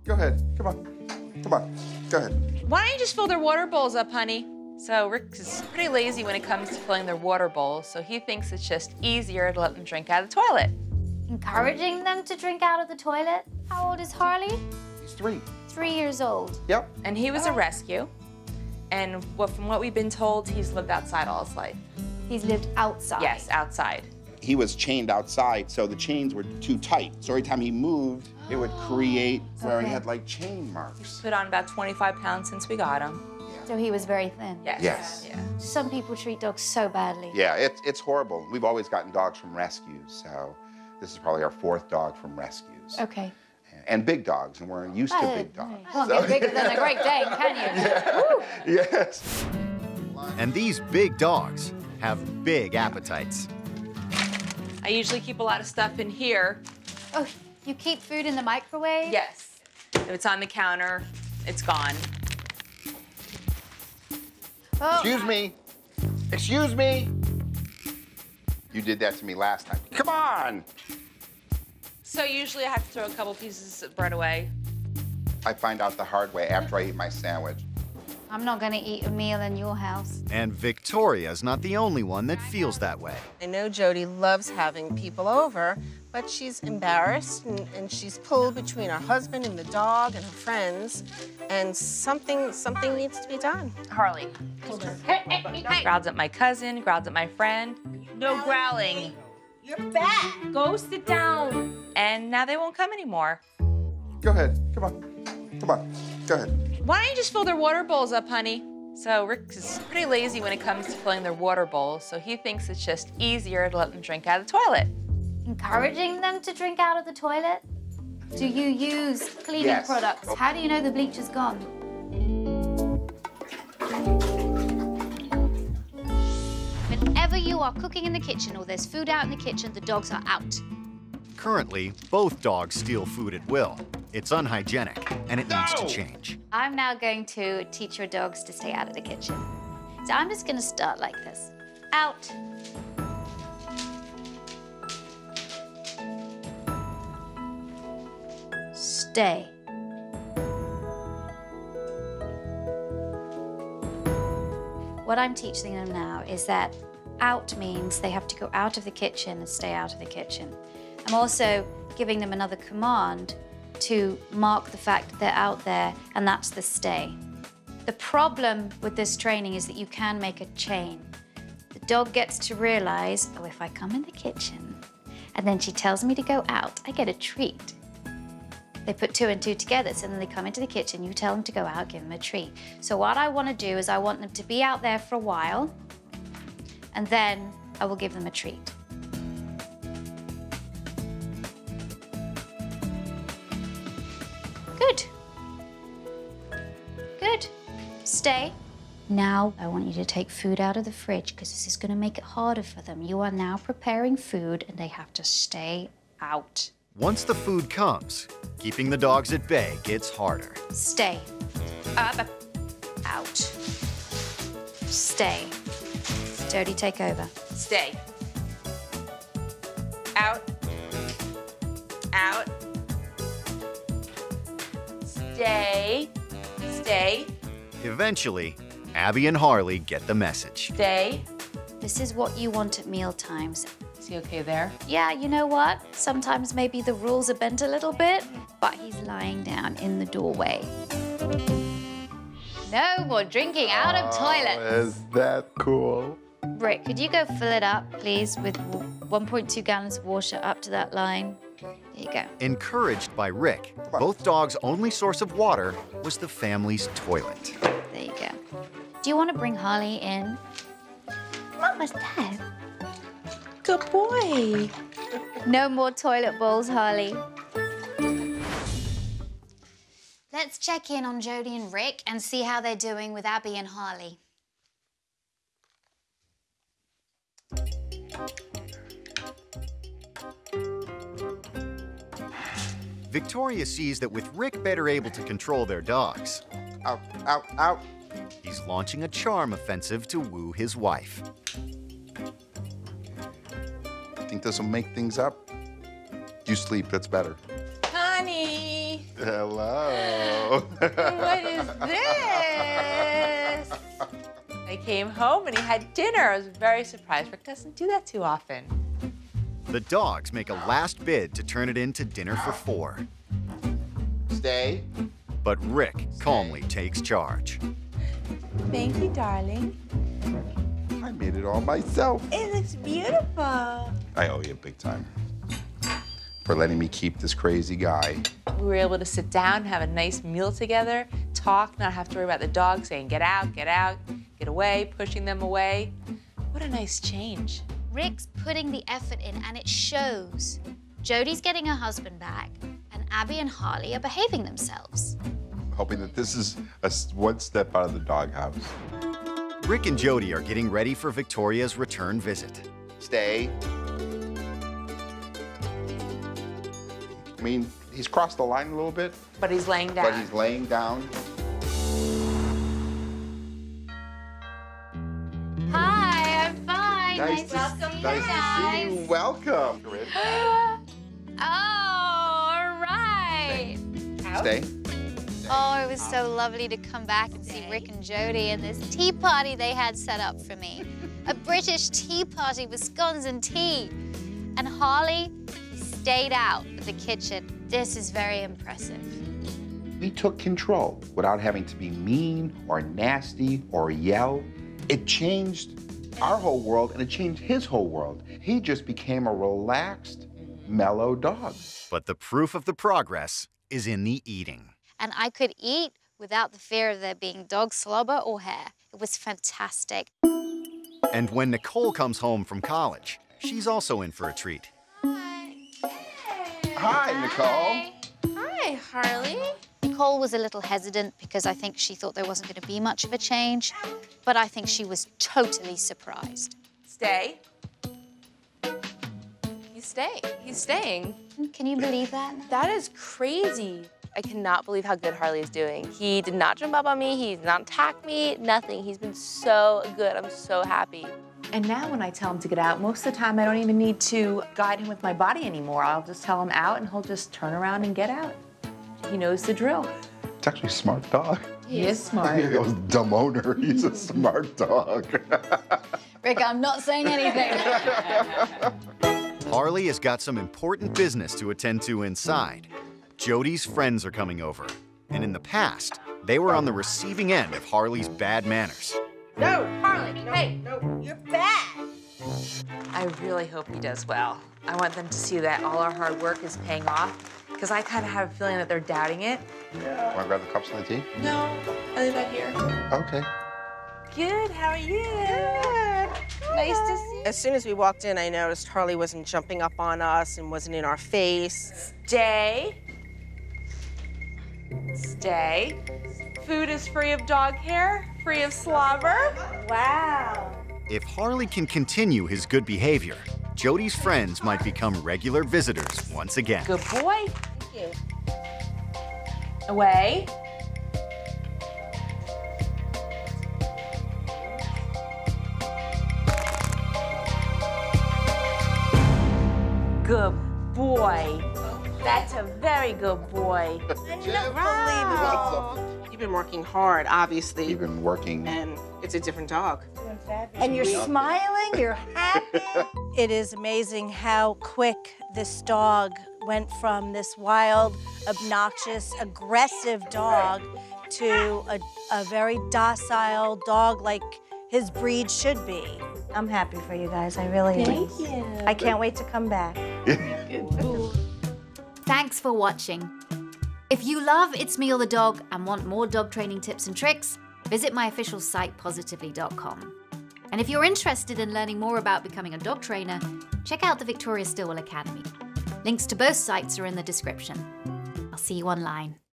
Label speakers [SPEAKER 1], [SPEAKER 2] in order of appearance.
[SPEAKER 1] Go ahead. Come on. Come on. Go ahead.
[SPEAKER 2] Why don't you just fill their water bowls up, honey? So Rick is pretty lazy when it comes to filling their water bowls, so he thinks it's just easier to let them drink out of the toilet.
[SPEAKER 3] Encouraging them to drink out of the toilet? How old is Harley?
[SPEAKER 1] He's 3.
[SPEAKER 3] 3 years old.
[SPEAKER 1] Yep.
[SPEAKER 2] And he was a rescue, and from what we've been told, he's lived outside all his life.
[SPEAKER 3] He's lived outside?
[SPEAKER 2] Yes, outside.
[SPEAKER 1] He was chained outside, so the chains were too tight. So every time he moved, it would create where he had like chain marks.
[SPEAKER 2] Put on about 25 pounds since we got him.
[SPEAKER 3] So he was very thin?
[SPEAKER 2] Yes.
[SPEAKER 1] Yes.
[SPEAKER 2] Yeah.
[SPEAKER 3] Some people treat dogs so badly.
[SPEAKER 1] Yeah, it's horrible. We've always gotten dogs from rescues, so this is probably our 4th dog from rescues.
[SPEAKER 3] Okay.
[SPEAKER 1] And big dogs, and we're used to big dogs.
[SPEAKER 3] Can't get bigger than a Great Dane, can you?
[SPEAKER 1] Yeah. Yes.
[SPEAKER 4] And these big dogs have big appetites.
[SPEAKER 2] I usually keep a lot of stuff in here.
[SPEAKER 3] Oh, you keep food in the microwave?
[SPEAKER 2] Yes. If it's on the counter, it's gone.
[SPEAKER 3] Oh.
[SPEAKER 1] Excuse me. Excuse me. You did that to me last time. Come on.
[SPEAKER 2] So usually I have to throw a couple pieces of bread away.
[SPEAKER 1] I find out the hard way after I eat my sandwich.
[SPEAKER 3] I'm not going to eat a meal in your house.
[SPEAKER 4] And Victoria's not the only one that feels that way.
[SPEAKER 5] I know Jody loves having people over, but she's embarrassed and she's pulled between her husband and the dog and her friends, and something needs to be done.
[SPEAKER 2] Harley. Growls at my cousin, growls at my friend. No growling.
[SPEAKER 5] You're back.
[SPEAKER 2] Go sit down. And now they won't come anymore.
[SPEAKER 1] Go ahead. Come on. Come on. Go ahead.
[SPEAKER 2] Why don't you just fill their water bowls up, honey? So Rick is pretty lazy when it comes to filling their water bowls, so he thinks it's just easier to let them drink out of the toilet.
[SPEAKER 3] Encouraging them to drink out of the toilet? Do you use cleaning products? How do you know the bleach is gone? Whenever you are cooking in the kitchen or there's food out in the kitchen, the dogs are out.
[SPEAKER 4] Currently, both dogs steal food at will. It's unhygienic, and it needs to change.
[SPEAKER 3] I'm now going to teach your dogs to stay out of the kitchen. So I'm just going to start like this. Out. Stay. What I'm teaching them now is that out means they have to go out of the kitchen and stay out of the kitchen. I'm also giving them another command to mark the fact that they're out there, and that's the stay. The problem with this training is that you can make a chain. The dog gets to realize, oh, if I come in the kitchen and then she tells me to go out, I get a treat. They put 2 and 2 together, so then they come into the kitchen, you tell them to go out, give them a treat. So what I want to do is I want them to be out there for a while, and then I will give them a treat. Good. Good. Stay. Now, I want you to take food out of the fridge because this is going to make it harder for them. You are now preparing food and they have to stay out.
[SPEAKER 4] Once the food comes, keeping the dogs at bay gets harder.
[SPEAKER 3] Stay. Up. Out. Stay. Jody, take over.
[SPEAKER 2] Stay. Out. Out. Stay. Stay.
[SPEAKER 4] Eventually, Abby and Harley get the message.
[SPEAKER 2] Stay.
[SPEAKER 3] This is what you want at meal times.
[SPEAKER 2] Is he okay there?
[SPEAKER 3] Yeah, you know what? Sometimes maybe the rules are bent a little bit, but he's lying down in the doorway. No more drinking out of toilet.
[SPEAKER 1] Is that cool?
[SPEAKER 3] Rick, could you go fill it up, please, with 1.2 gallons of water up to that line? There you go.
[SPEAKER 4] Encouraged by Rick, both dogs' only source of water was the family's toilet.
[SPEAKER 3] There you go. Do you want to bring Harley in? What was that?
[SPEAKER 2] Good boy.
[SPEAKER 3] No more toilet bowls, Harley. Let's check in on Jody and Rick and see how they're doing with Abby and Harley.
[SPEAKER 4] Victoria sees that with Rick better able to control their dogs,
[SPEAKER 1] Out, out, out.
[SPEAKER 4] he's launching a charm offensive to woo his wife.
[SPEAKER 1] Think this will make things up? You sleep, that's better.
[SPEAKER 2] Honey.
[SPEAKER 1] Hello.
[SPEAKER 2] What is this? I came home and he had dinner. I was very surprised. Rick doesn't do that too often.
[SPEAKER 4] The dogs make a last bid to turn it into dinner for 4.
[SPEAKER 1] Stay.
[SPEAKER 4] But Rick calmly takes charge.
[SPEAKER 2] Thank you, darling.
[SPEAKER 1] I made it all myself.
[SPEAKER 2] It looks beautiful.
[SPEAKER 1] I owe you big time for letting me keep this crazy guy.
[SPEAKER 2] We were able to sit down, have a nice meal together, talk, not have to worry about the dog saying, get out, get away, pushing them away. What a nice change.
[SPEAKER 3] Rick's putting the effort in, and it shows. Jody's getting her husband back, and Abby and Harley are behaving themselves.
[SPEAKER 1] Hoping that this is one step out of the doghouse.
[SPEAKER 4] Rick and Jody are getting ready for Victoria's return visit.
[SPEAKER 1] Stay. I mean, he's crossed the line a little bit,
[SPEAKER 2] But he's laying down.
[SPEAKER 1] but he's laying down.
[SPEAKER 3] Hi, I'm fine.
[SPEAKER 1] Nice to see you. Welcome.
[SPEAKER 3] Oh, all right.
[SPEAKER 1] Stay.
[SPEAKER 3] Oh, it was so lovely to come back and see Rick and Jody and this tea party they had set up for me. A British tea party with scones and tea. And Harley stayed out of the kitchen. This is very impressive.
[SPEAKER 1] We took control without having to be mean or nasty or yell. It changed our whole world and it changed his whole world. He just became a relaxed, mellow dog.
[SPEAKER 4] But the proof of the progress is in the eating.
[SPEAKER 3] And I could eat without the fear of there being dog slobber or hair. It was fantastic.
[SPEAKER 4] And when Nicole comes home from college, she's also in for a treat.
[SPEAKER 1] Hi, Nicole.
[SPEAKER 2] Hi, Harley.
[SPEAKER 3] Nicole was a little hesitant because I think she thought there wasn't going to be much of a change, but I think she was totally surprised.
[SPEAKER 2] Stay. He's staying.
[SPEAKER 3] Can you believe that?
[SPEAKER 2] That is crazy. I cannot believe how good Harley is doing. He did not jump up on me. He did not attack me, nothing. He's been so good. I'm so happy. And now when I tell him to get out, most of the time I don't even need to guide him with my body anymore. I'll just tell him out and he'll just turn around and get out. He knows the drill.
[SPEAKER 1] It's actually a smart dog.
[SPEAKER 2] He is smart.
[SPEAKER 1] He goes, dumb owner, he's a smart dog.
[SPEAKER 3] Rick, I'm not saying anything.
[SPEAKER 4] Harley has got some important business to attend to inside. Jody's friends are coming over, and in the past, they were on the receiving end of Harley's bad manners.
[SPEAKER 2] No, Harley, hey, no, you're bad. I really hope he does well. I want them to see that all our hard work is paying off, because I kind of have a feeling that they're doubting it.
[SPEAKER 1] Want to grab the cups and the tea?
[SPEAKER 2] No, I leave that here.
[SPEAKER 1] Okay.
[SPEAKER 2] Good, how are you? Good. Nice to see you.
[SPEAKER 5] As soon as we walked in, I noticed Harley wasn't jumping up on us and wasn't in our face.
[SPEAKER 2] Stay. Stay. Food is free of dog hair, free of slobber. Wow.
[SPEAKER 4] If Harley can continue his good behavior, Jody's friends might become regular visitors once again.
[SPEAKER 2] Good boy.
[SPEAKER 5] Thank you.
[SPEAKER 2] Away. Good boy. That's a very good boy.
[SPEAKER 5] Unbelievable. You've been working hard, obviously.
[SPEAKER 1] You've been working.
[SPEAKER 5] And it's a different dog.
[SPEAKER 6] And you're smiling, you're happy. It is amazing how quick this dog went from this wild, obnoxious, aggressive dog to a very docile dog like his breed should be. I'm happy for you guys, I really am.
[SPEAKER 2] Thank you.
[SPEAKER 6] I can't wait to come back.
[SPEAKER 3] Thanks for watching. If you love It's Me or the Dog and want more dog training tips and tricks, visit my official site, positively.com. And if you're interested in learning more about becoming a dog trainer, check out the Victoria Stilwell Academy. Links to both sites are in the description. I'll see you online.